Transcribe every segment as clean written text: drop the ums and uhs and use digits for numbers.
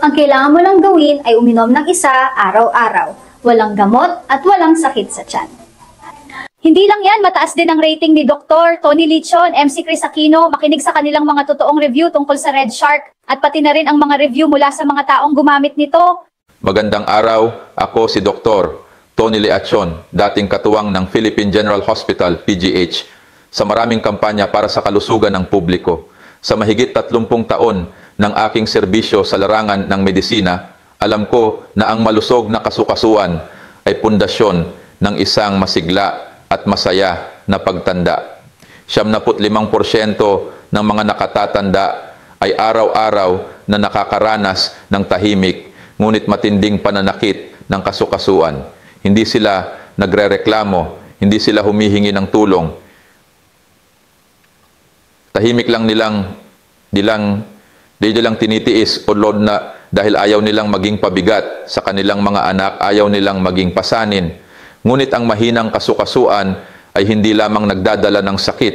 Ang kailangan mo lang gawin ay uminom ng isa araw-araw. Walang gamot at walang sakit sa tiyan. Hindi lang yan, mataas din ang rating ni Dr. Tony Lichon, MC Chris Aquino, makinig sa kanilang mga totoong review tungkol sa Red Shark at pati na rin ang mga review mula sa mga taong gumamit nito. Magandang araw, ako si Dr. Tony Lichon, dating katuwang ng Philippine General Hospital, PGH, sa maraming kampanya para sa kalusugan ng publiko. Sa mahigit 30 taon ng aking serbisyo sa larangan ng medisina, alam ko na ang malusog na kasukasuan ay pundasyon ng isang masigla at masaya na pagtanda. 75% ng mga nakatatanda ay araw-araw na nakakaranas ng tahimik ngunit matinding pananakit ng kasukasuan. Hindi sila nagrereklamo, hindi sila humihingi ng tulong. Tahimik lang nilang tinitiis o load na dahil ayaw nilang maging pabigat sa kanilang mga anak, ayaw nilang maging pasanin. Ngunit ang mahinang kasukasuan ay hindi lamang nagdadala ng sakit.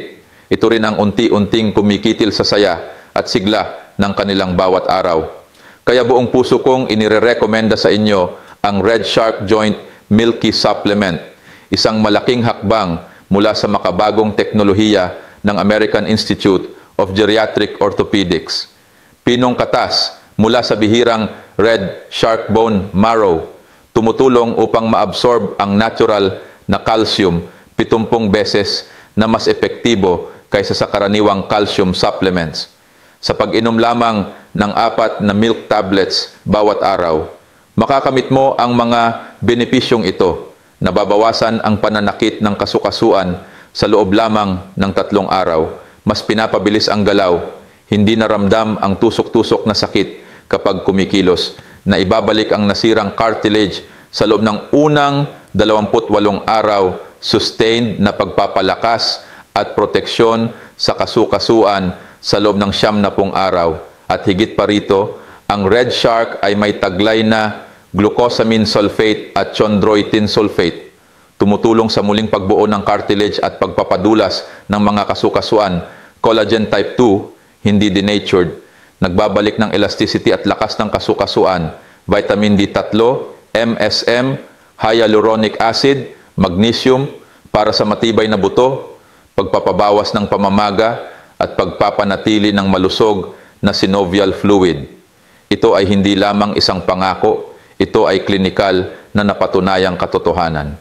Ito rin ang unti-unting kumikitil sa saya at sigla ng kanilang bawat araw. Kaya buong puso kong inirerekomenda sa inyo ang Red Shark Joint Milky Supplement, isang malaking hakbang mula sa makabagong teknolohiya ng American Institute of Geriatric Orthopedics. Pinong katas mula sa bihirang red shark bone marrow, tumutulong upang maabsorb ang natural na calcium 70 beses na mas epektibo kaysa sa karaniwang calcium supplements. Sa pag-inom lamang ng 4 na milk tablets bawat araw, makakamit mo ang mga benepisyong ito. Nababawasan ang pananakit ng kasukasuan sa loob lamang ng 3 araw. Mas pinapabilis ang galaw, hindi naramdam ang tusok-tusok na sakit kapag kumikilos, na ibabalik ang nasirang cartilage sa loob ng unang 28 araw, sustained na pagpapalakas at proteksyon sa kasukasuan sa loob ng 90 araw. At higit pa rito, ang Red Shark ay may taglay na glucosamine sulfate at chondroitin sulfate. Tumutulong sa muling pagbuo ng cartilage at pagpapadulas ng mga kasukasuan. Collagen type 2, hindi denatured. Nagbabalik ng elasticity at lakas ng kasukasuan. Vitamin D3, MSM, hyaluronic acid, magnesium para sa matibay na buto, pagpapabawas ng pamamaga at pagpapanatili ng malusog na synovial fluid. Ito ay hindi lamang isang pangako, ito ay klinikal na napatunayang katotohanan.